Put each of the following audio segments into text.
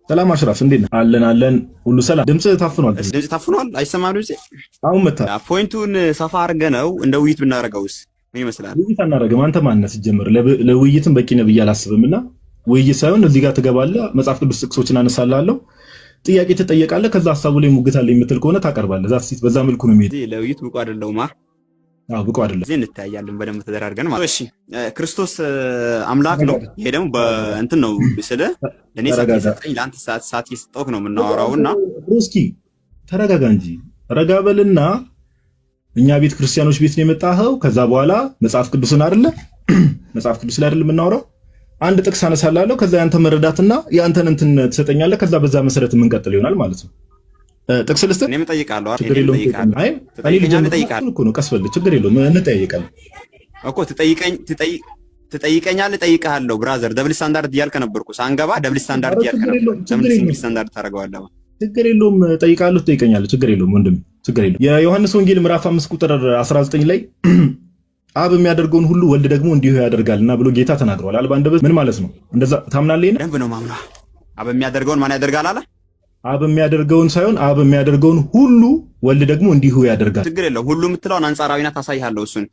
ሰላም አሽራፍ እንዴት ነህ? አለን ሁሉ ሰላም። ድምጽ ታፍኗል። ድምጽ ታፍኗል። አይሰማም ድምጽ። አሁን መጣ። ፖይንቱን ሰፋ አድርገህ ነው እንደ ውይይት ብናደርገውስ ምን ይመስላል? ውይይት አናደርግም። አንተ ማነህ ሲጀምር? ለውይይትም በቂ ነህ ብዬ አላስብምና ውይይት ሳይሆን እዚህ ጋር ትገባለህ፣ መጽሐፍ ቅዱስ ጥቅሶችን አነሳልሃለሁ፣ ጥያቄ ትጠየቃለህ፣ ከዛ ሐሳቡ ላይ ሙግት አለ የምትል ከሆነ ታቀርባለህ። ዛት በዛ መልኩ ነው የሚሄድ። ለውይይት ብቁ አይደለሁማ። ብቁ አይደለም። እዚህ እንታያለን በደንብ ተደራርገን ማለት። እሺ ክርስቶስ አምላክ ነው። ይሄ ደግሞ በእንትን ነው ስለ ለኔ ሰጠኝ ለአንተ ሰዓት የሰጠሁህ ነው የምናወራውና እስኪ ተረጋጋ እንጂ ረጋ በልና እኛ ቤት ክርስቲያኖች ቤት ነው የመጣኸው። ከዛ በኋላ መጽሐፍ ቅዱስን አይደለ መጽሐፍ ቅዱስ ላይ አይደለ የምናወራው። አንድ ጥቅስ አነሳላለሁ፣ ከዛ ያንተ መረዳትና ያንተን እንትን ትሰጠኛለህ። ከዛ በዛ መሰረት የምንቀጥል ይሆናል ማለት ነው። ጥቅስ ልስጥህ? እኔም እጠይቃለሁ። ችግር የለውም። አይ እኔ ልጀምር እኮ ነው። ቀስ በል ችግር የለውም። እንጠያየቃለን እኮ ትጠይቀኛለህ፣ እጠይቅሃለሁ። ብራዘር ደብል ስታንዳርድ እያልከ ነበርኩ ሳንገባ ደብል ስታንዳርድ እያልከ ነበር። ሲንግል ስታንዳርድ ታደርገዋለህ። ችግር የለውም። እጠይቃለሁ፣ ትጠይቀኛለህ። ችግር የለውም ወንድም፣ ችግር የለውም። የዮሐንስ ወንጌል ምዕራፍ 5 ቁጥር 19 ላይ አብ የሚያደርገውን ሁሉ ወልድ ደግሞ እንዲሁ ያደርጋልና ብሎ ጌታ ተናግሯል። አልባ አንደበት ምን ማለት ነው? እንደዛ ታምናለህ? ደንብ ነው ማምነው። አብ የሚያደርገውን ማን ያደርጋል አለ? አብ የሚያደርገውን ሳይሆን አብ የሚያደርገውን ሁሉ ወልድ ደግሞ እንዲሁ ያደርጋል። ችግር የለውም። ሁሉ የምትለውን አንጻራዊና ታሳይሃለሁ። እሱን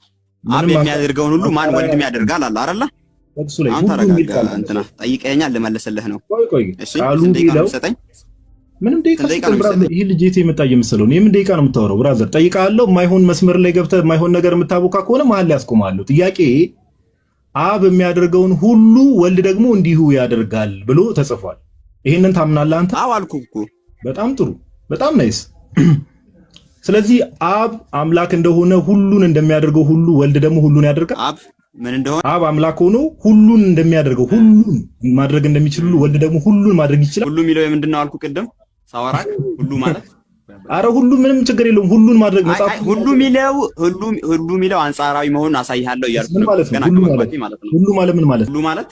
አብ የሚያደርገውን ሁሉ ማን ወልድም ያደርጋል አለ አይደለ? እሱ ላይ አንተ ተረጋጋ። እንትና ጠይቀኛል፣ ልመልስልህ ነው። ቆይ እሺ ደቂቃ ሰጠኝ። ምንም ደቂቃ ሰጠኝ ብራዘር። ይሄ ልጅ የት የመጣ እየመሰለው ነው? የምን ደቂቃ ነው የምታወራው ብራዘር? ጠይቃለሁ። የማይሆን መስመር ላይ ገብተህ የማይሆን ነገር የምታቦካ ከሆነ መሀል ላይ አስቆማለሁ። ጥያቄ አብ የሚያደርገውን ሁሉ ወልድ ደግሞ እንዲሁ ያደርጋል ብሎ ተጽፏል። ይሄንን ታምናለህ አንተ? አዎ አልኩህ እኮ። በጣም ጥሩ፣ በጣም ናይስ። ስለዚህ አብ አምላክ እንደሆነ ሁሉን እንደሚያደርገው ሁሉ ወልድ ደግሞ ሁሉን ያደርጋል። አብ ምን እንደሆነ አብ አምላክ ሆኖ ሁሉን እንደሚያደርገው ሁሉን ማድረግ እንደሚችል ሁሉ ወልድ ደግሞ ሁሉን ማድረግ ይችላል። ሁሉ የሚለው ምንድነው አልኩህ ቅድም ሳወራክ። ሁሉ ማለት አረ ሁሉ ምንም ችግር የለውም። ሁሉን ማድረግ መጽሐፍ ሁሉ የሚለው አንጻራዊ መሆኑን አሳይሃለሁ እያልኩ ነው። ሁሉ ማለት ምን ማለት? ሁሉ ማለት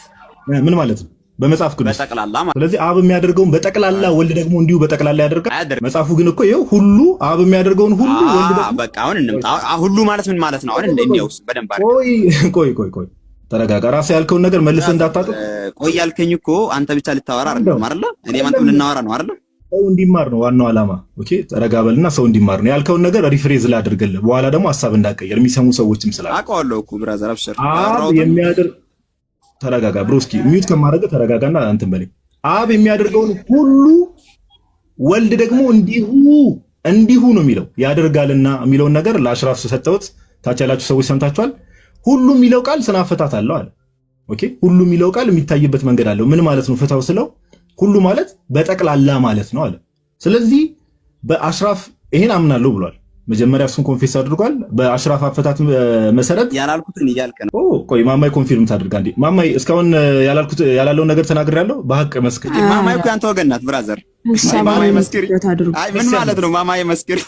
ምን ማለት ነው በመጽሐፍ ቅዱስ? በጠቅላላ ማለት። ስለዚህ አብ የሚያደርገውን በጠቅላላ ወልድ ደግሞ እንዲሁ በጠቅላላ ያደርጋል። መጽሐፉ ግን እኮ ይኸው ሁሉ አብ የሚያደርገውን ሁሉ ወልድ ደግሞ በቃ አሁን እንምጣ። ሁሉ ማለት ምን ማለት ነው? አሁን እንደሚያውስ በደንብ አድርገህ ቆይ ተረጋጋ። ራስህ ያልከውን ነገር መልሰህ እንዳታጥፍ። ቆይ ያልከኝ እኮ አንተ ብቻ ልታወራ አይደለም አይደለ? እኔም አንተም ልናወራ ነው አይደለ? ሰው እንዲማር ነው ዋናው ዓላማ። ኦኬ ተረጋ በልና ሰው እንዲማር ነው። ያልከውን ነገር ሪፍሬዝ ላድርግልህ፣ በኋላ ደግሞ ሐሳብ እንዳትቀየር የሚሰሙ ሰዎችም ስላሉ አውቀዋለሁ እኮ ብራዘር። አብሽር የሚያደርግ ተረጋጋ ብሮስኪ። ሚዩት ከማድረግ ተረጋጋና እንትን በለኝ። አብ የሚያደርገውን ሁሉ ወልድ ደግሞ እንዲሁ ነው የሚለው ያደርጋልና የሚለውን ነገር ለአሽራፍ ሰጠሁት። ታች ያላችሁ ሰዎች ሰምታችኋል። ሁሉ የሚለው ቃል ስነ አፈታት አለው አለ። ኦኬ ሁሉ የሚለው ቃል የሚታይበት መንገድ አለው። ምን ማለት ነው? ፍታው ስለው ሁሉ ማለት በጠቅላላ ማለት ነው አለ። ስለዚህ በአሽራፍ ይሄን አምናለሁ ብሏል። መጀመሪያ እሱን ኮንፌስ አድርጓል። በአሽራፍ አፈታት መሰረት ያላልኩትን እያልከ ነው። ቆይ ማማይ ኮንፊርም ታድርጋ እንዴ? ማማይ እስካሁን ያላለውን ነገር ተናግሬያለሁ። በሐቅ መስክር። ማማይ እኮ ያንተ ወገን ናት ብራዘር። ማማይ መስክር። አይ ምን ማለት ነው ማማይ መስክር?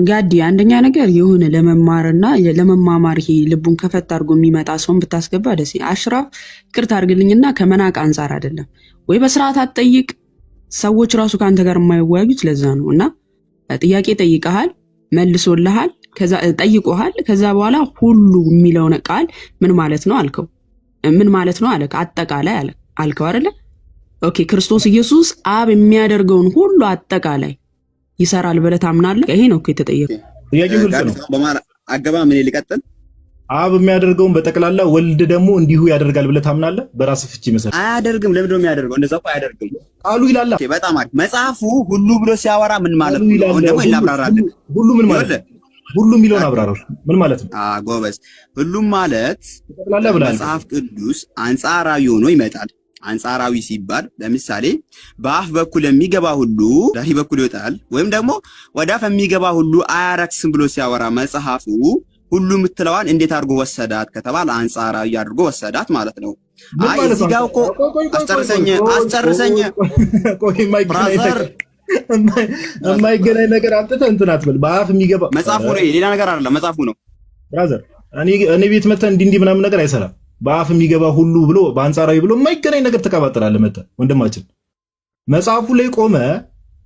ጋዲ አንደኛ ነገር የሆነ ለመማርና ለመማማር ይሄ ልቡን ከፈት አድርጎ የሚመጣ ሰውን ብታስገባ ደስ አሽራፍ ይቅርታ አድርግልኝና ከመናቅ አንጻር አይደለም ወይ በስርዓት አትጠይቅ። ሰዎች ራሱ ከአንተ ጋር የማይወያዩት ለዛ ነው። እና ጥያቄ ጠይቀሃል፣ መልሶልሃል፣ ከዛ ጠይቆሃል። ከዛ በኋላ ሁሉ የሚለው ቃል ምን ማለት ነው አልከው። ምን ማለት ነው አለ። አጠቃላይ አልከው አይደለ? ኦኬ ክርስቶስ ኢየሱስ አብ የሚያደርገውን ሁሉ አጠቃላይ ይሰራል ብለህ ታምናለህ? ይሄ ነው እኮ የተጠየቀው ጥያቄ። ግልጽ ነው። አገባ ምን ሊቀጥል አብ የሚያደርገውን በጠቅላላ ወልድ ደግሞ እንዲሁ ያደርጋል ብለህ ታምናለህ? በራስህ ፍቺ መሰረት አያደርግም። ለምንድን ነው የሚያደርገው? እንደዛ እኮ አያደርግም ቃሉ ይላል። በጣም አሪፍ። መጽሐፉ ሁሉ ብሎ ሲያወራ ምን ማለት ነው? አሁን ደግሞ እናብራራለን። ሁሉ ምን ማለት ነው? ሁሉ የሚለውን አብራራው። ምን ማለት ነው? ጎበዝ። ሁሉም ማለት መጽሐፍ ቅዱስ አንጻራዊ ሆኖ ይመጣል። አንጻራዊ ሲባል ለምሳሌ በአፍ በኩል የሚገባ ሁሉ ዳሪ በኩል ይወጣል፣ ወይም ደግሞ ወደ አፍ የሚገባ ሁሉ አያረክስም ብሎ ሲያወራ መጽሐፉ ሁሉ የምትለዋን እንዴት አድርጎ ወሰዳት ከተባለ አንጻራዊ አድርጎ ወሰዳት ማለት ነው። አይ እዚህ ጋር እኮ አስጨርሰኝ ብራዘር፣ የማይገናኝ ነገር አምጥተህ እንትን አትበል። በአፍ የሚገባ መጽሐፉ ነው፣ ሌላ ነገር አይደለም። መጽሐፉ ነው ብራዘር። እኔ ቤት መተህ እንዲህ ምናምን ነገር አይሰራም። በአፍ የሚገባ ሁሉ ብሎ በአንጻራዊ ብሎ የማይገናኝ ነገር ተቀባጥራለህ መተህ ወንድማችን። መጽሐፉ ላይ ቆመ።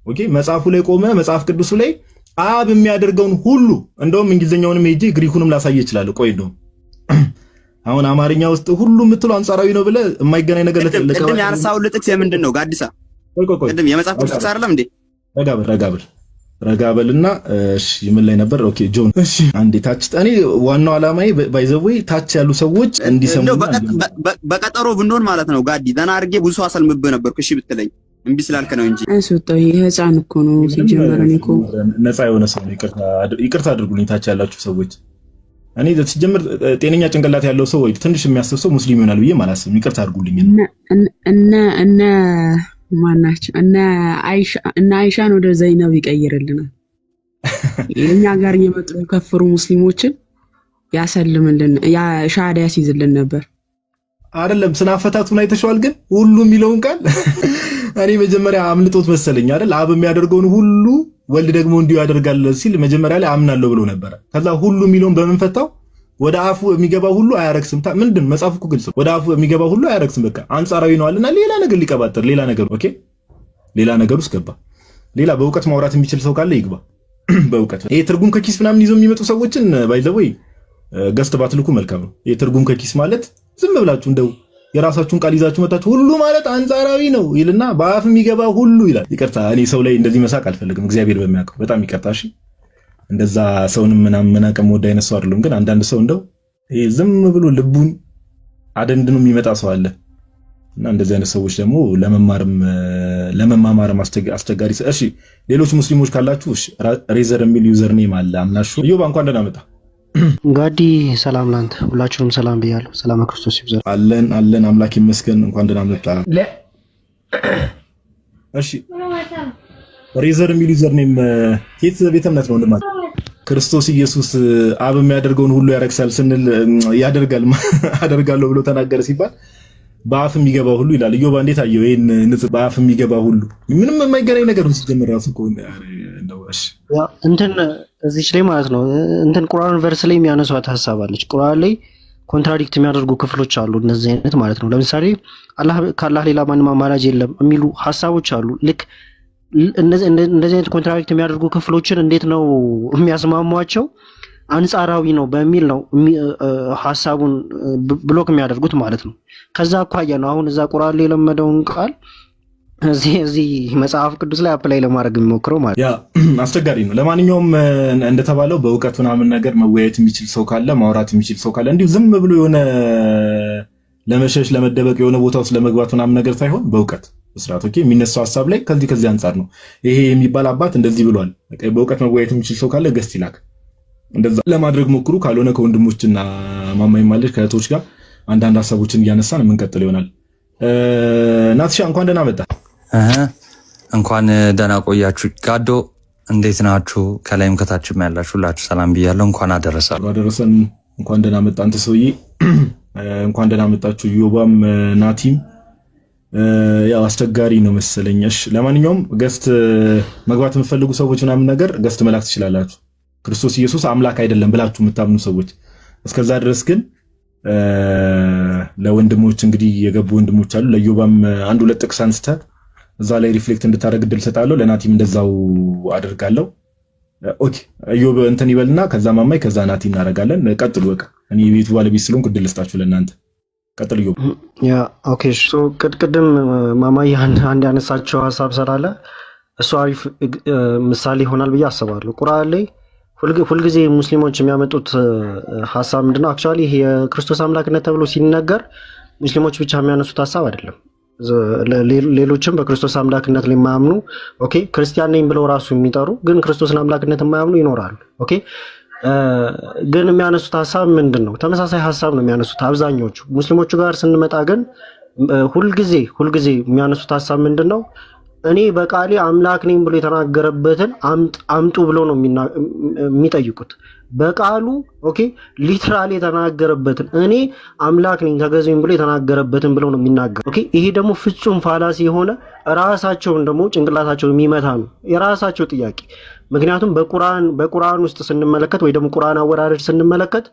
ኦኬ መጽሐፉ ላይ ቆመ። መጽሐፍ ቅዱሱ ላይ አብ የሚያደርገውን ሁሉ እንደውም እንግሊዘኛውንም ሄጄ ግሪኩንም ላሳየ ይችላል። ቆይ እንደውም አሁን አማርኛ ውስጥ ሁሉ የምትለው አንጻራዊ ነው ብለህ የማይገናኝ ነገር ቅድም ያነሳው ልጥቅስ የምንድን ነው ጋዲሳ? ቅድም የመጽሐፍ ቅዱስ ጥቅስ አይደለም እንዴ? ረጋበልና እሺ ምን ላይ ነበር? ኦኬ ጆን እሺ አንዴ ታች እኔ ዋናው ዓላማዬ ባይዘዌ ታች ያሉ ሰዎች እንዲሰሙ በቀጠሮ ብንሆን ማለት ነው ጋዲ ደህና አድርጌ ብዙ ሰው አሰልምብህ ነበርኩ እሺ ብትለኝ እምቢ ስላልክ ነው እንጂ አስወጣው። ይሄ ህፃን እኮ ነው ሲጀመር እኔ እኮ ነፃ የሆነ ሰው ነው። ይቅርታ አድርጉልኝ ታች ያላችሁ ሰዎች። እኔ ሲጀምር ጤነኛ ጭንቅላት ያለው ሰው ወይ ትንሽ የሚያስብ ሰው ሙስሊም ይሆናል ብዬ አላስብም። ይቅርታ አድርጉልኝ። እነ ማናቸው እነ አይሻን ወደ ዘይነብ ይቀይርልናል። የኛ ጋር እየመጡ ከፍሩ ሙስሊሞችን ያሰልምልን ያ ሻሃዳ ያስይዝልን ነበር። አይደለም ስናፈታቱን አይተሽዋል። ግን ሁሉ የሚለውን ቃል እኔ መጀመሪያ አምልጦት መሰለኝ አይደል? አብ የሚያደርገውን ሁሉ ወልድ ደግሞ እንዲሁ ያደርጋል ሲል መጀመሪያ ላይ አምናለሁ ብሎ ነበር። ከዛ ሁሉ የሚለውን በመንፈታው ወደ አፉ የሚገባ ሁሉ አያረክስም። ምንድን መጽሐፉ እኮ ግልጽ፣ ወደ አፉ የሚገባ ሁሉ አያረክስም። በቃ አንጻራዊ ነው አለና ሌላ ነገር ሊቀባጥር ሌላ ነገር ኦኬ፣ ሌላ ነገር ውስጥ ገባ። ሌላ በእውቀት ማውራት የሚችል ሰው ካለ ይግባ በእውቀት። ይሄ ትርጉም ከኪስ ምናምን ይዘው የሚመጡ ሰዎችን ባይዘው ገስት ባትልኩ መልካም ነው። ይሄ ትርጉም ከኪስ ማለት ዝም ብላችሁ እንደው የራሳችሁን ቃል ይዛችሁ መጣችሁ ሁሉ ማለት አንጻራዊ ነው ይልና በአፍ የሚገባ ሁሉ ይላል። ይቅርታ እኔ ሰው ላይ እንደዚህ መሳቅ አልፈልግም፣ እግዚአብሔር በሚያውቀው በጣም ይቅርታ እሺ። እንደዛ ሰውንም ምናምን መናቀም ወደ አይነት ሰው አይደለም። ግን አንዳንድ ሰው እንደው ይሄ ዝም ብሎ ልቡን አደንድኖ የሚመጣ ሰው አለ እና እንደዚህ አይነት ሰዎች ደግሞ ለመማማርም አስቸጋሪ። እሺ ሌሎች ሙስሊሞች ካላችሁ እሺ፣ ሬዘር የሚል ዩዘር ኔም አለ አምናሹ ኢዮብ እንኳን ደህና መጣ። ጋዲ ሰላም ላንተ፣ ሁላችሁንም ሰላም ብያለሁ። ሰላም ክርስቶስ ይብዛ። አለን አምላክ ይመስገን። እንኳን ደህና መጣ። እሺ ሬዘር የሚል ዩዘር ኔም ከየት ቤተ እምነት ነው እንደማለት? ክርስቶስ ኢየሱስ አብ የሚያደርገውን ሁሉ ያረክሳል ስንል ያደርጋል አደርጋለሁ ብሎ ተናገረ ሲባል በአፍ የሚገባ ሁሉ ይላል። ኢዮባ እንዴት አየው ይሄን ንጽህ በአፍ የሚገባ ሁሉ ምንም የማይገናኝ ነገር ነው ሲጀምር ራሱ እኮ ነው። እሺ እንትን እዚች ላይ ማለት ነው እንትን ቁርአን ቨርስ ላይ የሚያነሷት ሐሳብ አለች። ቁርአን ላይ ኮንትራዲክት የሚያደርጉ ክፍሎች አሉ። እነዚህ አይነት ማለት ነው ለምሳሌ ከአላህ ሌላ ማንም አማላጅ የለም የሚሉ ሐሳቦች አሉ። ልክ እንደዚህ አይነት ኮንትራዲክት የሚያደርጉ ክፍሎችን እንዴት ነው የሚያስማሟቸው? አንጻራዊ ነው በሚል ነው ሐሳቡን ብሎክ የሚያደርጉት ማለት ነው። ከዛ አኳያ ነው አሁን እዛ ቁርአን ላይ የለመደውን ቃል እዚህ መጽሐፍ ቅዱስ ላይ አፕላይ ለማድረግ የሚሞክረው ማለት ያ አስቸጋሪ ነው። ለማንኛውም እንደተባለው በእውቀት ምናምን ነገር መወያየት የሚችል ሰው ካለ ማውራት የሚችል ሰው ካለ እንዲሁ ዝም ብሎ የሆነ ለመሸሽ ለመደበቅ የሆነ ቦታ ውስጥ ለመግባት ምናምን ነገር ሳይሆን በእውቀት በስርዓት ኦኬ የሚነሳው ሐሳብ ላይ ከዚህ አንጻር ነው ይሄ የሚባል አባት እንደዚህ ብሏል። በእውቀት መወያየት የሚችል ሰው ካለ ገስት ይላክ። እንደዛ ለማድረግ ሞክሩ። ካልሆነ ከወንድሞችና ማማይ ማለት ከእህቶች ጋር አንዳንድ ሐሳቦችን እያነሳን የምንቀጥል ይሆናል። ናትሻ እንኳን ደህና መጣ። እንኳን ደህና ቆያችሁ። ጋዶ እንዴት ናችሁ? ከላይም ከታችም ያላችሁ ሁላችሁ ሰላም ብያለሁ። እንኳን አደረሰን። እንኳን ደህና መጣ አንተ ሰውዬ፣ እንኳን ደህና መጣችሁ። ዮባም ናቲም ያው አስቸጋሪ ነው መሰለኝ። እሺ ለማንኛውም ገስት መግባት የምትፈልጉ ሰዎች ምናምን ነገር ገስት መላክ ትችላላችሁ። ክርስቶስ ኢየሱስ አምላክ አይደለም ብላችሁ የምታምኑ ሰዎች እስከዛ ድረስ ግን ለወንድሞች እንግዲህ የገቡ ወንድሞች አሉ። ለዮባም አንድ ሁለት ጥቅስ አንስተህ እዛ ላይ ሪፍሌክት እንድታደርግ እድል ሰጣለሁ። ለናቲም እንደዛው አደርጋለሁ። ኦኬ ዮብ እንትን ይበልና ከዛ ማማይ ከዛ ናቲ እናደርጋለን። ቀጥሉ። በቃ እኔ የቤቱ ባለቤት ስለሆንኩ እድል ልስጣችሁ ለእናንተ። ቀጥሉ ዮብ። ያ ኦኬ ሶ ቅድም ማማይ አንድ ያነሳቸው ሐሳብ ሰራለ እሱ አሪፍ ምሳሌ ይሆናል ብዬ አስባለሁ። ቁርአን ላይ ሁልጊዜ ሙስሊሞች የሚያመጡት ሐሳብ ምንድነው? አክቹአሊ ይሄ የክርስቶስ አምላክነት ተብሎ ሲነገር ሙስሊሞች ብቻ የሚያነሱት ሐሳብ አይደለም። ሌሎችም በክርስቶስ አምላክነት ላይ የማያምኑ ኦኬ ክርስቲያን ነኝ ብለው ራሱ የሚጠሩ ግን ክርስቶስን አምላክነት የማያምኑ ይኖራሉ። ኦኬ ግን የሚያነሱት ሐሳብ ምንድነው? ተመሳሳይ ሐሳብ ነው የሚያነሱት አብዛኞቹ። ሙስሊሞቹ ጋር ስንመጣ ግን ሁልጊዜ የሚያነሱት ሐሳብ ምንድነው? እኔ በቃሌ አምላክ ነኝ ብሎ የተናገረበትን አምጡ ብሎ ነው የሚጠይቁት። በቃሉ ኦኬ ሊትራሊ የተናገረበትን እኔ አምላክ ነኝ ተገዙኝ ብሎ የተናገረበትን ብሎ ነው የሚናገር። ኦኬ ይሄ ደግሞ ፍጹም ፋላሲ የሆነ ራሳቸውን ደግሞ ጭንቅላታቸውን የሚመታ ነው የራሳቸው ጥያቄ። ምክንያቱም በቁርአን ውስጥ ስንመለከት ወይ ደግሞ ቁርአን አወራረድ ስንመለከት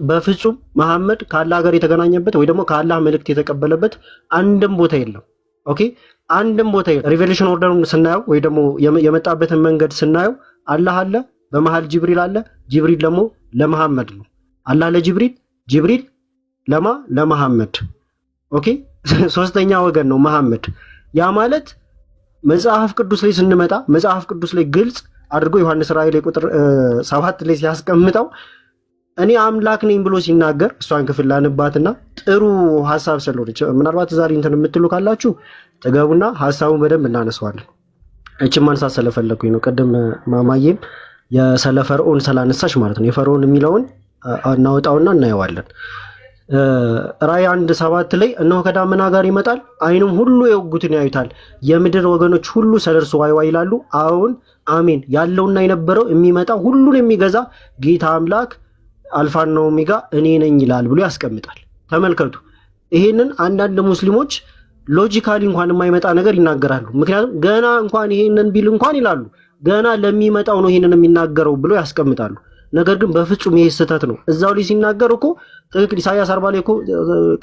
በፍጹም መሐመድ ከአላህ ጋር የተገናኘበት ወይ ደግሞ ከአላህ መልእክት የተቀበለበት አንድም ቦታ የለም። ኦኬ አንድም ቦታ ሪቨሌሽን ኦርደሩን ስናየው ወይ ደግሞ የመጣበትን መንገድ ስናየው አላህ አለ፣ በመሃል ጅብሪል አለ። ጅብሪል ደግሞ ለመሐመድ ነው። አላህ ለጅብሪል፣ ጅብሪል ለመሐመድ ኦኬ ሶስተኛ ወገን ነው መሐመድ። ያ ማለት መጽሐፍ ቅዱስ ላይ ስንመጣ መጽሐፍ ቅዱስ ላይ ግልጽ አድርጎ ዮሐንስ ራእይ ላይ ቁጥር 7 ላይ ሲያስቀምጠው እኔ አምላክ ነኝ ብሎ ሲናገር እሷን ክፍል ላንባትና ጥሩ ሐሳብ ስለሆነች ምናልባት ዛሬ እንትን የምትሉ ካላችሁ ተገቡና ሐሳቡን በደንብ እናነሳዋለን። እቺን ማንሳት ስለፈለኩኝ ነው። ቀደም ማማዬም የሰለ ፈርዖን ስላነሳች ማለት ነው። የፈርዖን የሚለውን እናወጣውና እናየዋለን። ራእይ 1:7 ላይ እነሆ ከዳመና ጋር ይመጣል፣ ዓይኑም ሁሉ የወጉትን ያዩታል፣ የምድር ወገኖች ሁሉ ስለርሱ ዋይ ዋይ ይላሉ። አዎን አሜን፣ ያለውና የነበረው የሚመጣው ሁሉን የሚገዛ ጌታ አምላክ አልፋና ኦሜጋ እኔ ነኝ ይላል ብሎ ያስቀምጣል። ተመልከቱ። ይሄንን አንዳንድ ሙስሊሞች ሎጂካሊ እንኳን የማይመጣ ነገር ይናገራሉ። ምክንያቱም ገና እንኳን ይሄንን ቢል እንኳን ይላሉ ገና ለሚመጣው ነው ይሄንን የሚናገረው ብሎ ያስቀምጣሉ። ነገር ግን በፍጹም ይሄ ስህተት ነው። እዛው ላይ ሲናገር እኮ ትክክል ኢሳይያስ 40 ላይ እኮ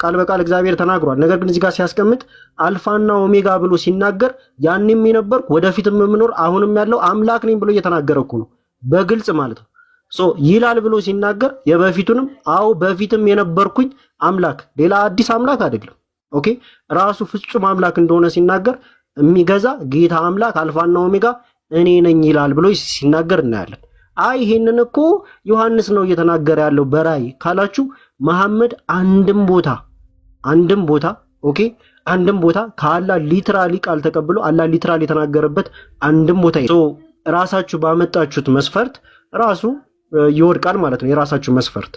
ቃል በቃል እግዚአብሔር ተናግሯል። ነገር ግን እዚህ ጋር ሲያስቀምጥ አልፋና ኦሜጋ ብሎ ሲናገር ያንንም የነበርኩ ወደፊትም የምኖር አሁንም ያለው አምላክ ነኝ ብሎ እየተናገረ እኮ ነው በግልጽ ማለት ነው። ይላል ብሎ ሲናገር የበፊቱንም አዎ በፊትም የነበርኩኝ አምላክ ሌላ አዲስ አምላክ አይደለም። ኦኬ ራሱ ፍጹም አምላክ እንደሆነ ሲናገር የሚገዛ ጌታ አምላክ አልፋና ኦሜጋ እኔ ነኝ ይላል ብሎ ሲናገር እናያለን። አይ ይሄንን እኮ ዮሐንስ ነው እየተናገረ ያለው በራእይ ካላችሁ መሐመድ አንድም ቦታ ኦኬ አንድም ቦታ ከአላህ ሊትራሊ ቃል ተቀብሎ አላህ ሊትራሊ የተናገረበት አንድም ቦታ ራሳችሁ ባመጣችሁት መስፈርት ራሱ ይወድቃል ማለት ነው። የራሳችሁ መስፈርት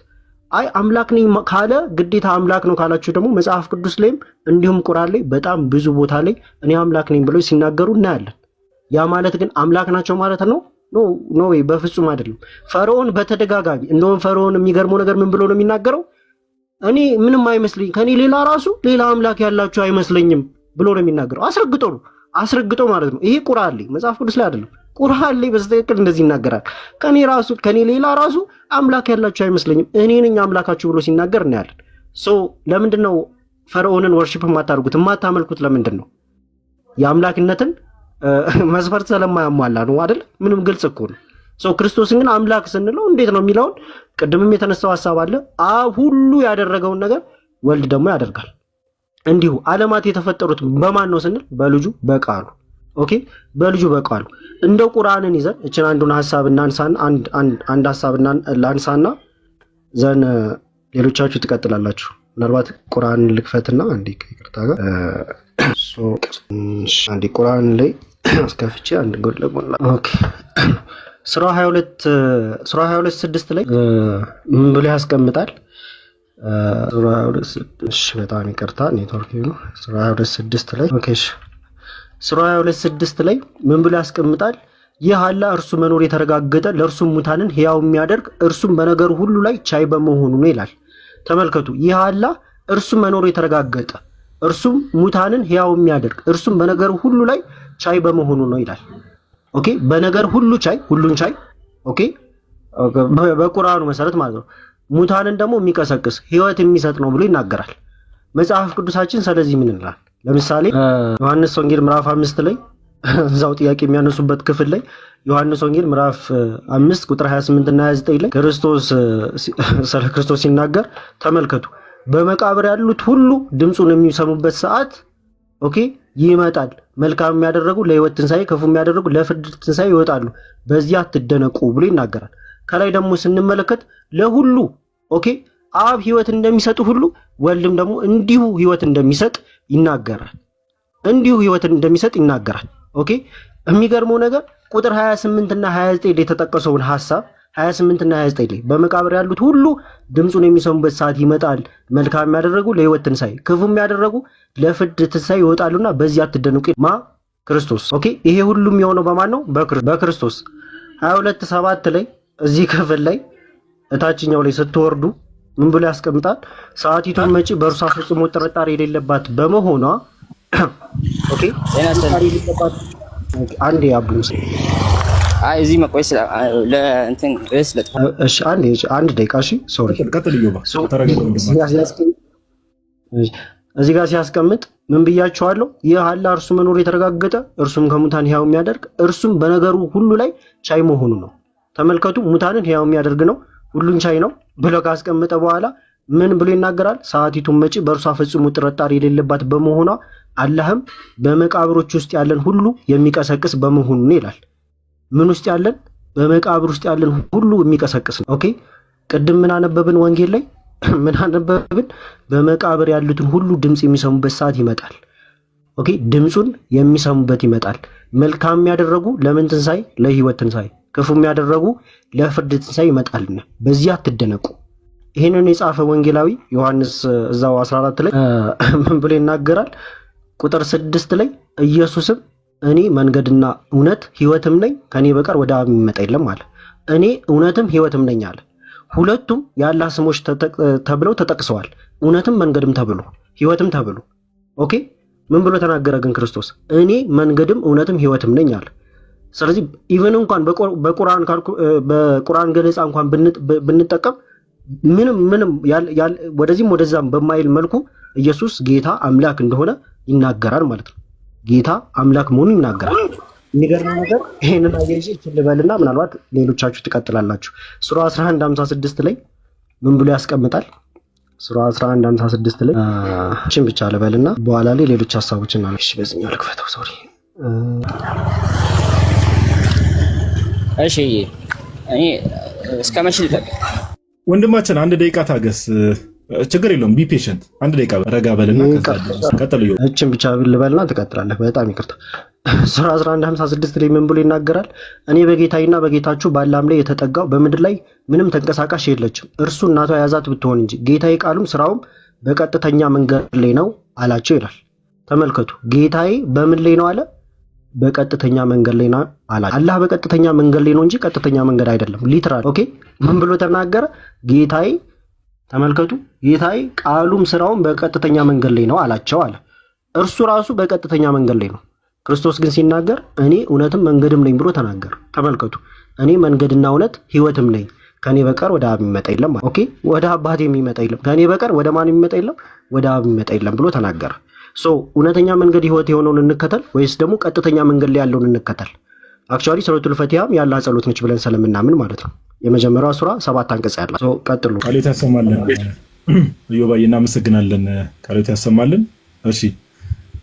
አይ አምላክ ነኝ ካለ ግዴታ አምላክ ነው ካላችሁ ደግሞ መጽሐፍ ቅዱስ ላይም እንዲሁም ቁርአን ላይ በጣም ብዙ ቦታ ላይ እኔ አምላክ ነኝ ብለው ሲናገሩ እናያለን። ያ ማለት ግን አምላክ ናቸው ማለት ነው? ኖ ወይ በፍጹም አይደለም። ፈርዖን በተደጋጋሚ እንደውም ፈርዖን የሚገርመው ነገር ምን ብሎ ነው የሚናገረው? እኔ ምንም አይመስለኝ ከኔ ሌላ አምላክ ያላችሁ አይመስለኝም ብሎ ነው የሚናገረው። አስረግጦ ማለት ነው። ይሄ ቁርአን ላይ መጽሐፍ ቅዱስ ላይ አይደለም። ቁርአን ላይ በስተክል እንደዚህ ይናገራል። ከኔ ሌላ አምላክ ያላችሁ አይመስለኝም እኔ ነኝ አምላካችሁ ብሎ ሲናገር እናያለን። ለምንድን ነው ፈርዖንን ወርሺፕ የማታመልኩት? ለምንድን ነው? የአምላክነትን መስፈርት ስለማያሟላ ነው አይደል? ምንም ግልጽ እኮ ነው። ክርስቶስን ግን አምላክ ስንለው እንዴት ነው የሚለውን ቅድምም የተነሳው ሐሳብ አለ። አብ ሁሉ ያደረገውን ነገር ወልድ ደግሞ ያደርጋል። እንዲሁ ዓለማት የተፈጠሩት በማን ነው ስንል በልጁ በቃሉ ኦኬ በልጁ በቃሉ እንደው ቁርአንን ይዘን እቺን አንዱን ሐሳብ እናንሳና አንድ ሐሳብ ላንሳና ዘን ሌሎቻችሁ ትቀጥላላችሁ። ምናልባት ቁርአን ልክፈትና አንዴ ይቅርታ ጋር አንዴ ቁርአን ላይ አስከፍቼ አንድ ጎል ለጎላ ኦኬ ሱራ 22:6 ላይ ምን ብሎ ያስቀምጣል? ሱራ 22 በጣም ይቅርታ ኔትወርክ ነው። ሱራ 22:6 ላይ ኦኬ ሱራ 22:6 ላይ ምን ብሎ ያስቀምጣል? ይህ አላህ እርሱ መኖር የተረጋገጠ ለእርሱም ሙታንን ሕያው የሚያደርግ እርሱም በነገሩ ሁሉ ላይ ቻይ በመሆኑ ነው ይላል። ተመልከቱ። ይህ አላህ እርሱ መኖር የተረጋገጠ እርሱም ሙታንን ሕያው የሚያደርግ እርሱም በነገሩ ሁሉ ላይ ቻይ በመሆኑ ነው ይላል። ኦኬ በነገር ሁሉ ቻይ ሁሉን ቻይ ኦኬ በቁርአኑ መሰረት ማለት ነው። ሙታንን ደግሞ የሚቀሰቅስ ሕይወት የሚሰጥ ነው ብሎ ይናገራል መጽሐፍ ቅዱሳችን። ስለዚህ ምን ይላል? ለምሳሌ ዮሐንስ ወንጌል ምዕራፍ 5 ላይ እዛው ጥያቄ የሚያነሱበት ክፍል ላይ ዮሐንስ ወንጌል ምዕራፍ 5 ቁጥር 28 እና 29 ላይ ስለ ክርስቶስ ሲናገር ተመልከቱ። በመቃብር ያሉት ሁሉ ድምፁን የሚሰሙበት ሰዓት ኦኬ ይመጣል። መልካም የሚያደርጉ ለሕይወት ትንሣኤ፣ ክፉ የሚያደርጉ ለፍርድ ትንሣኤ ይወጣሉ። በዚያ አትደነቁ ብሎ ይናገራል። ከላይ ደግሞ ስንመለከት ለሁሉ ኦኬ አብ ሕይወት እንደሚሰጥ ሁሉ ወልድም ደግሞ እንዲሁ ሕይወት እንደሚሰጥ ይናገራል። ኦኬ የሚገርመው ነገር ቁጥር 28 እና 29 ላይ የተጠቀሰውን ሐሳብ 28 እና 29 ላይ በመቃብር ያሉት ሁሉ ድምፁን የሚሰሙበት ሰዓት ይመጣል። መልካም የሚያደርጉ ለሕይወት ትንሣኤ፣ ክፉ የሚያደርጉ ለፍርድ ትንሣኤ ይወጣሉና በዚህ አትደነቁ ክርስቶስ። ኦኬ ይሄ ሁሉ የሚሆነው በማን ነው? በክርስቶስ። 22:7 ላይ እዚህ ክፍል ላይ እታችኛው ላይ ስትወርዱ ምን ብሎ ያስቀምጣል? ሰዓቲቱን መጪ በእርሷ ፈጽሞ ጥርጣሬ የሌለባት በመሆኗ ኦኬ አንዴ አቡስ እዚህ መቆየት ለእንትን ርዕስ ለጥፋ። እሺ አንድ ደቂቃ እሺ። ሶሪ እዚህ ጋር ሲያስቀምጥ ምን ብያቸዋለሁ? ይህ አላህ እርሱ መኖር የተረጋገጠ እርሱም ከሙታን ሕያው የሚያደርግ እርሱም በነገሩ ሁሉ ላይ ቻይ መሆኑ ነው። ተመልከቱ። ሙታንን ሕያው የሚያደርግ ነው፣ ሁሉን ቻይ ነው ብሎ ካስቀመጠ በኋላ ምን ብሎ ይናገራል? ሰዓቲቱን መጪ በእርሷ ፈጽሞ ጥርጣሬ የሌለባት በመሆኗ አላህም በመቃብሮች ውስጥ ያለን ሁሉ የሚቀሰቅስ በመሆኑ ነው ይላል። ምን ውስጥ ያለን? በመቃብር ውስጥ ያለን ሁሉ የሚቀሰቅስ ነው። ኦኬ ቅድም ምን አነበብን? ወንጌል ላይ ምን አነበብን? በመቃብር ያሉትን ሁሉ ድምፅ የሚሰሙበት ሰዓት ይመጣል። ኦኬ ድምፁን የሚሰሙበት ይመጣል። መልካም ያደረጉ ለምን ትንሣኤ? ለህይወት ትንሣኤ፣ ክፉ ያደረጉ ለፍርድ ትንሣኤ ይመጣልና በዚህ አትደነቁ። ይህንን የጻፈ ወንጌላዊ ዮሐንስ እዛው 14 ላይ ምን ብሎ ይናገራል? ቁጥር 6 ላይ ኢየሱስም እኔ መንገድና እውነት ህይወትም ነኝ፣ ከኔ በቀር ወደ አብ የሚመጣ የለም አለ። እኔ እውነትም ህይወትም ነኝ አለ። ሁለቱም የአላህ ስሞች ተብለው ተጠቅሰዋል። እውነትም መንገድም ተብሎ ህይወትም ተብሎ። ኦኬ ምን ብሎ ተናገረ ግን ክርስቶስ? እኔ መንገድም እውነትም ህይወትም ነኝ አለ። ስለዚህ ኢቨን እንኳን በቁርአን ገለጻ እንኳን ብንጠቀም ምንም ወደዚህም ወደዛም በማይል መልኩ ኢየሱስ ጌታ አምላክ እንደሆነ ይናገራል ማለት ነው። ጌታ አምላክ መሆኑን ይናገራል። የሚገርም ነገር ይሄንን አያይዤ ልበልና ምናልባት ሌሎቻችሁ ትቀጥላላችሁ። ሱራ 11:56 ላይ ምን ብሎ ያስቀምጣል? ሱራ 11:56 ላይ እቺን ብቻ ልበልና በኋላ ላይ ሌሎች ሐሳቦችን ነው። እሺ በዚህኛው ልክፈተው። ሶሪ እሺ እኔ እስከ መቼ ልጠብቅ? ወንድማችን አንድ ደቂቃ ታገስ፣ ችግር የለውም። ቢ ፔሸንት። አንድ ደቂቃ ረጋ በልና ቀጥል። እቺን ብቻ ልበልና ትቀጥላለህ። በጣም ይቅርታ። ሱራ 11:56 ላይ ምን ብሎ ይናገራል? እኔ በጌታዬና በጌታችሁ በአላም ላይ የተጠጋው በምድር ላይ ምንም ተንቀሳቃሽ የለችም፣ እርሱ እናቷ ያዛት ብትሆን እንጂ ጌታዬ ቃሉም ስራውም በቀጥተኛ መንገድ ላይ ነው አላቸው ይላል። ተመልከቱ፣ ጌታዬ በምን ላይ ነው አለ? በቀጥተኛ መንገድ ላይ ነው አላ። አላህ በቀጥተኛ መንገድ ላይ ነው እንጂ ቀጥተኛ መንገድ አይደለም። ሊትራል ኦኬ። ምን ብሎ ተናገረ? ጌታዬ ተመልከቱ፣ ጌታዬ ቃሉም ስራውም በቀጥተኛ መንገድ ላይ ነው አላቸው አለ። እርሱ ራሱ በቀጥተኛ መንገድ ላይ ነው። ክርስቶስ ግን ሲናገር እኔ እውነትም መንገድም ነኝ ብሎ ተናገረ። ተመልከቱ፣ እኔ መንገድና እውነት ህይወትም ነኝ፣ ከኔ በቀር ወደ አብ የሚመጣ የለም። ኦኬ ወደ አባቴ የሚመጣ የለም፣ ከኔ በቀር ወደ ማን የሚመጣ የለም? ወደ አብ የሚመጣ የለም ብሎ ተናገረ። ሶ እውነተኛ መንገድ ህይወት የሆነውን እንከተል ወይስ ደግሞ ቀጥተኛ መንገድ ላይ ያለውን እንከተል? አክቹአሊ ሱረቱል ፈቲሃም ያላህ ጸሎት ነች ብለን ስለምናምን ማለት ነው። የመጀመሪያው ሱራ 7 አንቀጽ ያላት። ሶ ቀጥሉ። ቃሎት ያሰማልን። እዮባዬ እናመሰግናለን። ቃሎት ያሰማልን። እሺ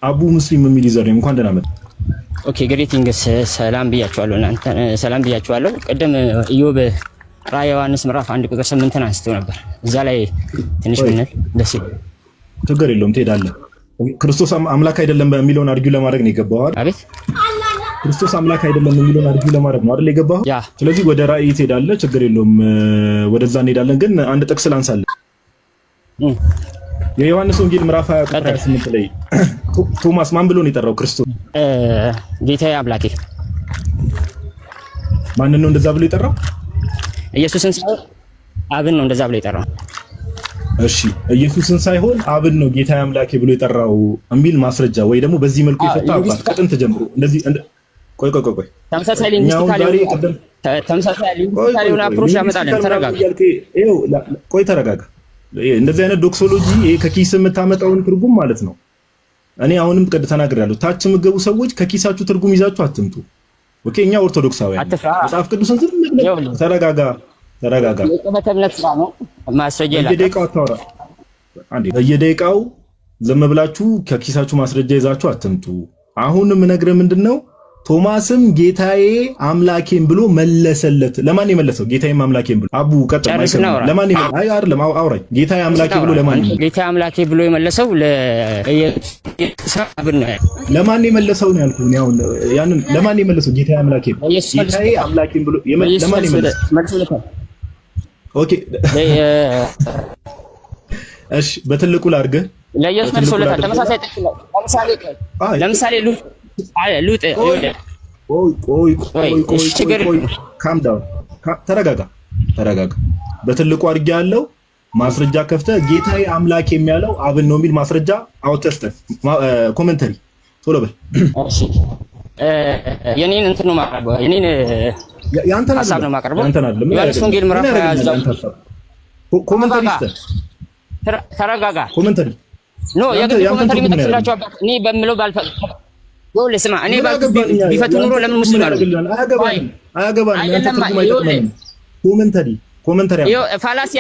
አቡ ሙስሊም የሚል ይዘር እንኳን ደህና መጣ። ኦኬ ግሬቲንግስ ሰላም ብያችኋለሁ። እናንተ ሰላም ብያችኋለሁ። ቅድም ኢዮብ ራዕየ ዮሐንስ ምዕራፍ 1 ቁጥር 8 አንስቶ ነበር። እዛ ላይ ትንሽ ምንል ደስ ይላል። ችግር የለውም ትሄዳለህ። ክርስቶስ አምላክ አይደለም በሚለውን አርጊው ለማድረግ ነው የገባው አይደል? አቤት ክርስቶስ አምላክ አይደለም የሚለውን አርጊው ለማድረግ ነው አይደል የገባው? ስለዚህ ወደ ራእይ ትሄዳለህ። ችግር የለውም ወደዛ እንሄዳለን። ግን አንድ ጥቅስ ላንሳለን። የዮሐንስ ወንጌል ምዕራፍ 20 ቁጥር 28 ላይ ቶማስ ማን ብሎ ነው የጠራው ክርስቶስ? ጌታዬ አምላኬ። ማንን ነው እንደዛ ብሎ የጠራው? ኢየሱስን ሳይሆን አብን ነው እንደዛ ብሎ የጠራው። እሺ ኢየሱስን ሳይሆን አብን ነው ጌታዬ አምላኬ ብሎ የጠራው የሚል ማስረጃ ወይ ደግሞ በዚህ መልኩ የፈታ አባት ከጥንት ጀምሮ እንደዚህ ቆይ ተመሳሳይ ሊንግስቲካል የሆነ አፕሮች ያመጣልን። ተረጋጋ። ቆይ ተረጋጋ። እንደዚህ አይነት ዶክሶሎጂ ይሄ ከኪስ የምታመጣውን ትርጉም ማለት ነው። እኔ አሁንም ቀድ ተናግሬያለሁ። ታች የምትገቡ ሰዎች ከኪሳችሁ ትርጉም ይዛችሁ አትምጡ። ኦኬ እኛ ኦርቶዶክሳውያን መጽሐፍ ቅዱስን ዝም ብለን ተረጋጋ። የቀበተምነት ስራ ነው። ማስረጃ ይላል። በየደቂቃው ዝም ብላችሁ ከኪሳችሁ ማስረጃ ይዛችሁ አትምጡ። አሁንም እነግርህ ምንድነው ቶማስም ጌታዬ አምላኬን ብሎ መለሰለት። ለማን የመለሰው? ጌታዬም አምላኬን ብሎ አቡ ቀጥታ ለማን አይ አይደለም አውራኝ። ጌታዬ አምላኬ ብሎ ለማን? ጌታዬ አምላኬ ብሎ የመለሰው ለኢየሱስ አብን ነው። ለማን የመለሰው ነው ያልኩህ? አሁን ያንን ለማን የመለሰው? ጌታዬ አምላኬ ጌታዬ አምላኬን ብሎ ለማን የመለሰው? ኦኬ እሺ፣ በትልቁ ላድርግህ። ለኢየሱስ መልሶለታል። ተመሳሳይ ጥቅስ ለምሳሌ ሉጥ ካም ዳውን ተረጋጋ። በትልቁ አድርጌ ያለው ማስረጃ ከፍተህ ጌታዬ አምላክ የሚያለው አብን ነው የሚል ማስረጃ አውጥተህ ኮሜንተሪ ቶሎ በል። እሺ የኔን እንትን ነው ማቀርበው፣ የኔን ያንተን ሐሳብ ነው ማቀርበው። ያንተን አይደለም። ዮሐንስ ወንጌል ምዕራፍ ኮሜንተሪ ተረጋጋ። ኮሜንተሪ ኖ የግድ ኮሜንተሪ የምጠቅስላችሁ አባት እኔ በምለው ባልፈ ይኸውልህ ስማ፣ እኔ ቢፈቱ ኑሮ ለምን ሙስሊም አሉ? አያገባንም። ያንተ ትርጉም አይጠቅመንም። ኮሜንተሪ ኮመንተሪ ፋላሲ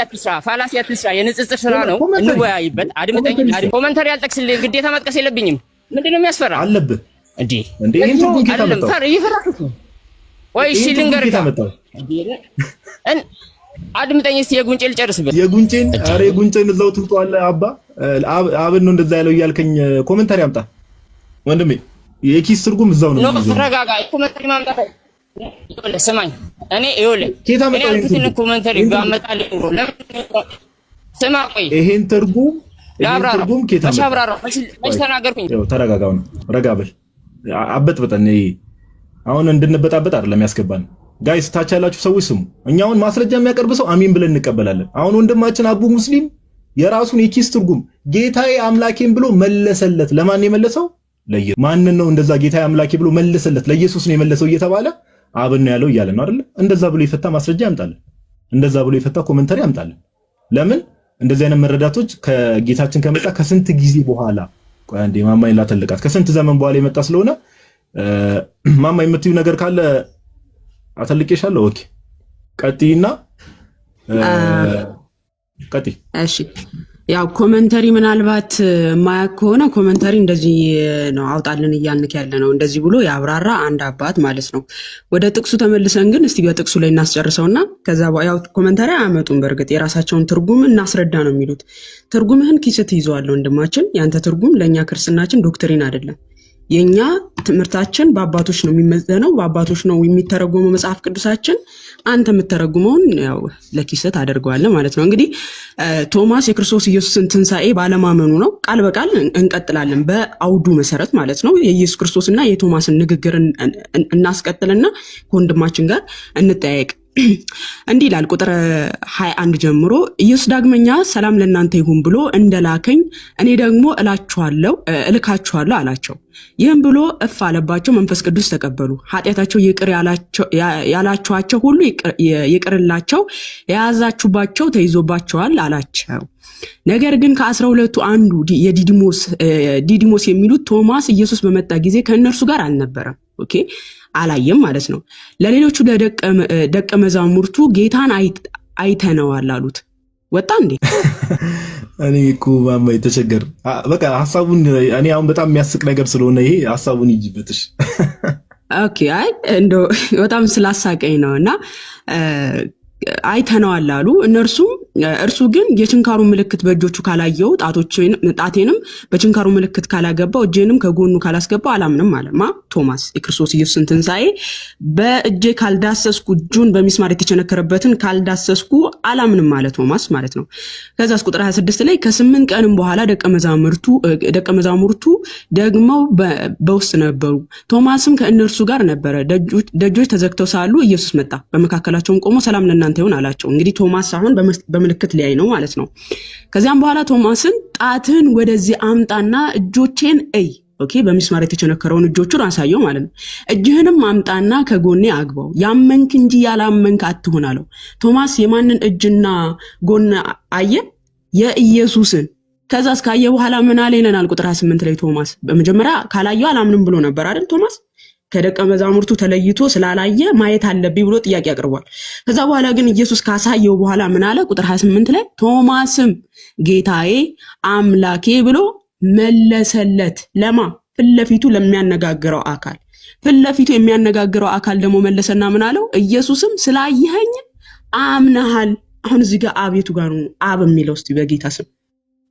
አትስራ የንጽጽር ስራ ነው። እንወያይበት። አድምጠኝ። ኮመንተሪ አልጠቅስልህ ግዴታ መጥቀስ የለብኝም። ምንድነው የሚያስፈራ አለብህ እንዴ? ይሄን ትርጉም ጌታ መጣው ወይ? እሺ ልንገርህ። አድምጠኝ እስቲ የጉንጬን ልጨርስበት። የጉንጬን ኧረ የጉንጬን እዛው ትውጣለህ። አብን ነው እንደዛ ያለው እያልከኝ ኮመንተሪ አምጣ ወንድሜ። የኪስ ትርጉም እዛው ነው። ተረጋጋ። ኮመንተሪ ማምጣት ይኸውልህ፣ ስማኝ። እኔ ያልኩትን ኮመንተሪ ባመጣልህ ኑሮ ስማ፣ ቆይ ይሄን ትርጉም ኬታ መች ተናገርኩኝ? ተረጋጋው ነው። ረጋ በል። አበጥብጠን አሁን እንድንበጣበጥ አይደለም ያስገባን። ጋይስ ታች ያላችሁ ሰዎች ስሙ። እኛውን ማስረጃ የሚያቀርብ ሰው አሚን ብለን እንቀበላለን። አሁን ወንድማችን አቡ ሙስሊም የራሱን የኪስ ትርጉም ጌታዬ አምላኬን ብሎ መለሰለት። ለማን የመለሰው? ለኢየሱስ። ማንን ነው እንደዛ ጌታዬ አምላኬ ብሎ መለሰለት? ለኢየሱስ ነው የመለሰው እየተባለ አብን ነው ያለው እያለ ነው አይደል? እንደዛ ብሎ የፈታ ማስረጃ ያምጣልን። እንደዛ ብሎ የፈታ ኮመንተሪ ያምጣልን። ለምን እንደዚህ አይነት መረዳቶች ከጌታችን ከመጣ ከስንት ጊዜ በኋላ ቆይ አንዴ ማማይ ላተልቃት ከስንት ዘመን በኋላ የመጣ ስለሆነ ማማይ የምትዩ ነገር ካለ አተልቄሻለሁ። ኦኬ ቀጥይና ቀጥይ። እሺ ያው ኮመንተሪ ምናልባት ማያክ ከሆነ ኮመንተሪ እንደዚህ ነው አውጣልን እያልንክ ያለ ነው። እንደዚህ ብሎ ያብራራ አንድ አባት ማለት ነው። ወደ ጥቅሱ ተመልሰን ግን እስቲ በጥቅሱ ላይ እናስጨርሰውና ከዛ ያው ኮመንተሪ አያመጡም። በእርግጥ የራሳቸውን ትርጉም እናስረዳ ነው የሚሉት። ትርጉምህን ኪስት ይዘዋል ወንድማችን። ያንተ ትርጉም ለኛ ክርስትናችን ዶክትሪን አይደለም። የኛ ትምህርታችን በአባቶች ነው የሚመዘነው፣ በአባቶች ነው የሚተረጎመው መጽሐፍ ቅዱሳችን። አንተ የምትተረጉመውን ያው ለኪስት አደርገዋለህ ማለት ነው። እንግዲህ ቶማስ የክርስቶስ ኢየሱስን ትንሣኤ ባለማመኑ ነው። ቃል በቃል እንቀጥላለን በአውዱ መሰረት ማለት ነው። የኢየሱስ ክርስቶስና የቶማስን ንግግር እናስቀጥልና ከወንድማችን ጋር እንጠያየቅ። እንዲህ ይላል ቁጥር 21 ጀምሮ ኢየሱስ ዳግመኛ ሰላም ለእናንተ ይሁን ብሎ እንደላከኝ እኔ ደግሞ እልካችኋለሁ አላቸው። ይህም ብሎ እፍ አለባቸው፣ መንፈስ ቅዱስ ተቀበሉ። ኃጢአታቸው ይቅር ያላችኋቸው ሁሉ ይቅርላቸው፣ የያዛችሁባቸው ተይዞባቸዋል አላቸው። ነገር ግን ከ12ቱ አንዱ ዲዲሞስ የሚሉት ቶማስ ኢየሱስ በመጣ ጊዜ ከእነርሱ ጋር አልነበረም። ኦኬ አላየም ማለት ነው። ለሌሎቹ ደቀ መዛሙርቱ ጌታን አይተነዋል አሉት። ወጣ እንዴ? እኔ እኮ ማማይ ተቸገር። በቃ ሐሳቡን እኔ አሁን በጣም የሚያስቅ ነገር ስለሆነ ይሄ ሐሳቡን ይጅበትሽ። ኦኬ አይ እንደው በጣም ስላሳቀኝ ነውና አይተነዋል አሉ። እርሱ ግን የችንካሩ ምልክት በእጆቹ ካላየው ጣቴንም በችንካሩ ምልክት ካላገባው እጄንም ከጎኑ ካላስገባው አላምንም አለ። ቶማስ የክርስቶስ ኢየሱስን ትንሣኤ በእጄ ካልዳሰስኩ እጁን በሚስማር የተቸነከረበትን ካልዳሰስኩ አላምንም አለ ቶማስ ማለት ነው። ከዛስ ቁጥር 26 ላይ ከ8 ቀንም በኋላ ደቀ መዛሙርቱ ደግሞ በውስጥ ነበሩ። ቶማስም ከእነርሱ ጋር ነበረ። ደጆች ተዘግተው ሳሉ ኢየሱስ መጣ፣ በመካከላቸውም ቆሞ ሰላም ለእናንተ ይሁን አላቸው። እንግዲህ ቶማስ አሁን በምልክት ሊያይ ነው ማለት ነው። ከዚያም በኋላ ቶማስን ጣትህን ወደዚህ አምጣና እጆቼን እይ። ኦኬ በሚስማር የተቸነከረውን እጆቹን አሳየው ማለት ነው። እጅህንም አምጣና ከጎኔ አግባው፣ ያመንክ እንጂ ያላመንክ አትሁን አለው። ቶማስ የማንን እጅና ጎን አየ? የኢየሱስን። ከዛ እስካየ በኋላ ምን አለ ይለናል ቁጥር 28 ላይ ቶማስ በመጀመሪያ ካላየው አላምንም ብሎ ነበር አይደል? ቶማስ ከደቀ መዛሙርቱ ተለይቶ ስላላየ ማየት አለብኝ ብሎ ጥያቄ አቅርቧል። ከዛ በኋላ ግን ኢየሱስ ካሳየው በኋላ ምን አለ? ቁጥር 28 ላይ ቶማስም ጌታዬ አምላኬ ብሎ መለሰለት። ለማ ፊት ለፊቱ ለሚያነጋግረው አካል። ፊት ለፊቱ የሚያነጋግረው አካል ደግሞ መለሰና ምን አለው? ኢየሱስም ስላየኸኝ አምነሃል። አሁን እዚህ ጋር አቤቱ ጋር ነው አብ የሚለው። እስቲ በጌታ ስም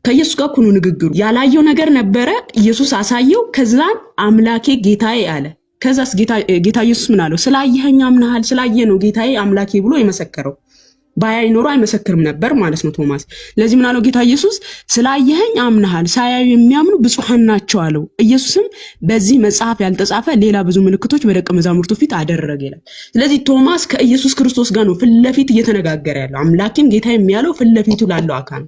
ከኢየሱስ ጋር ኩኑ ንግግሩ። ያላየው ነገር ነበረ፣ ኢየሱስ አሳየው። ከዛን አምላኬ ጌታዬ አለ። ከዛስ ጌታ ኢየሱስ ምን አለው? ስላየኸኝ አምነሃል። ስላየ ነው ጌታዬ አምላኬ ብሎ የመሰከረው። ባያይ ኖሮ አይመሰክርም ነበር ማለት ነው ቶማስ። ለዚህ ምን አለው ጌታ ኢየሱስ? ስላየኸኝ አምነሃል፣ ሳያዩ የሚያምኑ ብፁዓን ናቸው አለው። ኢየሱስም በዚህ መጽሐፍ ያልተጻፈ ሌላ ብዙ ምልክቶች በደቀ መዛሙርቱ ፊት አደረገ ይላል። ስለዚህ ቶማስ ከኢየሱስ ክርስቶስ ጋር ነው ፊት ለፊት እየተነጋገረ ያለው። አምላኬም ጌታ የሚያለው ፊት ለፊቱ ላለው አካል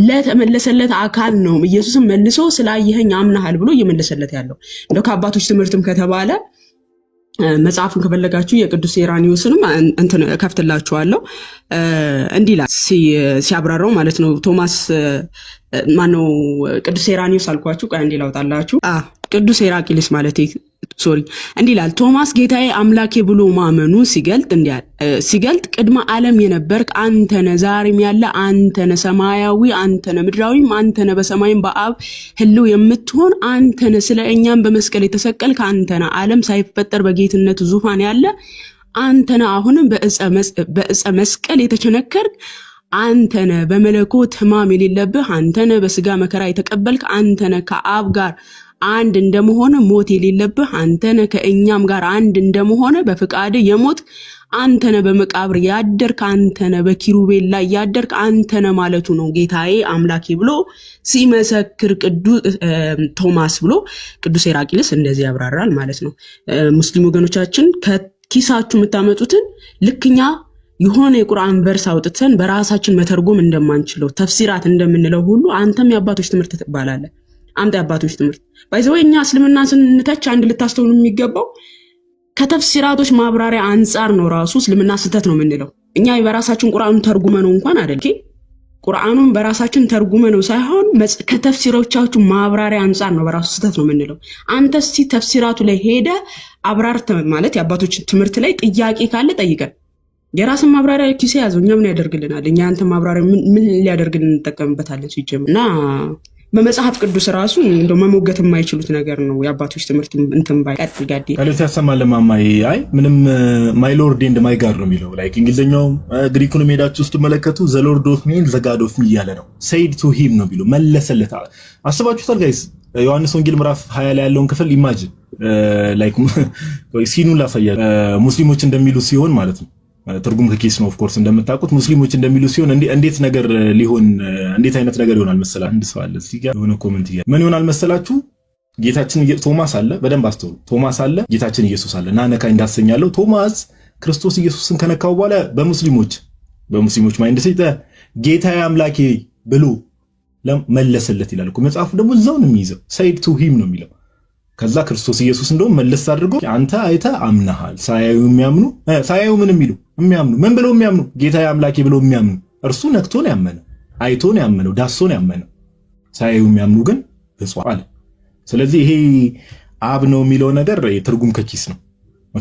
ለተመለሰለት አካል ነው። ኢየሱስም መልሶ ስላየኸኝ አምነሃል ብሎ እየመለሰለት ያለው። እንደው ከአባቶች ትምህርትም ከተባለ መጽሐፉን ከፈለጋችሁ የቅዱስ ኢራኒዮስንም እንትን ከፍትላችኋለሁ። እንዲህ ይላል ሲያብራራው ማለት ነው። ቶማስ ማነው? ቅዱስ ኢራኒዮስ አልኳችሁ። ቆይ እንዲህ ላውጣላችሁ። ቅዱስ ኢራቂሊስ ማለት ሶሪ እንዲህ ይላል ቶማስ ጌታዬ አምላኬ ብሎ ማመኑ ሲገልጥ ቅድመ ዓለም የነበርክ አንተነ ዛሬም ያለ አንተነ ሰማያዊ አንተነ ምድራዊም አንተነ በሰማይም በአብ ህልው የምትሆን አንተነ ስለ እኛም በመስቀል የተሰቀልክ አንተነ ዓለም ሳይፈጠር በጌትነት ዙፋን ያለ አንተነ አሁንም በእፀ መስቀል የተቸነከርክ አንተነ በመለኮት ሕማም የሌለብህ አንተነ በስጋ መከራ የተቀበልክ አንተነ ከአብ ጋር አንድ እንደመሆነ ሞት የሌለብህ አንተነ ከእኛም ጋር አንድ እንደመሆነ በፍቃድ የሞት አንተነ በመቃብር ያደርክ አንተነ በኪሩቤል ላይ ያደርክ አንተነ ማለቱ ነው ጌታዬ አምላኬ ብሎ ሲመሰክር ቶማስ ብሎ ቅዱስ ሄራቅሊስ እንደዚህ ያብራራል ማለት ነው። ሙስሊም ወገኖቻችን ከኪሳችሁ የምታመጡትን ልክኛ የሆነ የቁርአን ቨርስ አውጥተን በራሳችን መተርጎም እንደማንችለው ተፍሲራት እንደምንለው ሁሉ አንተም የአባቶች ትምህርት ትባላለህ። አምጣ የአባቶች ትምህርት ባይዘው እኛ እስልምና ስንተች አንድ ልታስተውሉ የሚገባው ከተፍሲራቶች ማብራሪያ አንፃር ነው። ራሱ እስልምና ስህተት ነው የምንለው እኛ በራሳችን ቁርአኑን ተርጉመነው እንኳን አይደል ቁርአኑን በራሳችን ተርጉመነው ሳይሆን ከተፍሲሮቻችሁ ማብራሪያ አንፃር ነው በራሱ ስህተት ነው የምንለው። አንተ እስቲ ተፍሲራቱ ላይ ሄደ አብራርተ ማለት የአባቶች ትምህርት ላይ ጥያቄ ካለ ጠይቀን የራስን ማብራሪያ ኪስ ያዘው እኛ ምን ያደርግልናል? እኛ አንተ ማብራሪያ ምን ሊያደርግልን እንጠቀምበታለን? ሲጀምርና በመጽሐፍ ቅዱስ ራሱ እንደው መሞገት የማይችሉት ነገር ነው የአባቶች ትምህርት እንትን ባይቀጥል ጋዲ ካለት ያሰማል ማማይ አይ ምንም ማይ ሎርድ ኤንድ ማይ ጋድ ነው የሚለው ላይክ እንግሊዘኛው ግሪኩን ሜዳችሁ ውስጥ መለከቱ ዘ ሎርድ ኦፍ ሚ ኤንድ ዘ ጋድ ኦፍ ሚ ያለ ነው ሴድ ቱ ሂም ነው የሚለው መለሰለት። አስባችሁታል ጋይስ? ዮሐንስ ወንጌል ምዕራፍ 20 ላይ ያለውን ክፍል ኢማጂን ላይክ ሲኑን ላሳያችሁ ሙስሊሞች እንደሚሉ ሲሆን ማለት ነው ትርጉም ከኬስ ነው ኦፍ ኮርስ እንደምታውቁት ሙስሊሞች እንደሚሉ ሲሆን እንዴት ነገር ሊሆን እንዴት አይነት ነገር ይሆናል መሰላችሁ? አንድ ሰው አለ እዚህ ጋር የሆነ ኮሜንት ይያል ምን ይሆናል መሰላችሁ? ጌታችን ቶማስ አለ፣ በደንብ አስተውሉ። ቶማስ አለ፣ ጌታችን ኢየሱስ አለ። ናነካ እንዳሰኛለው ቶማስ ክርስቶስ ኢየሱስን ከነካው በኋላ በሙስሊሞች ማይንድ ሰይጣ ጌታዬ አምላኬ ብሎ መለሰለት ይላል እኮ መጽሐፉ። ደግሞ እዛው ነው የሚይዘው ሰይድ ቱ ሂም ነው የሚለው። ከዛ ክርስቶስ ኢየሱስ እንደውም መለስ አድርጎ አንተ አይተ አምናሃል። ሳያዩ የሚያምኑ ሳያዩ ምን የሚያምኑ ምን ብለው የሚያምኑ ጌታዬ አምላኬ ብለው የሚያምኑ እርሱ ነክቶ ነው ያመነው፣ አይቶ ነው ያመነው፣ ዳሶ ነው ያመነው። ሳያዩ የሚያምኑ ግን ብፁዓን አለ። ስለዚህ ይሄ አብ ነው የሚለው ነገር የትርጉም ከኪስ ነው።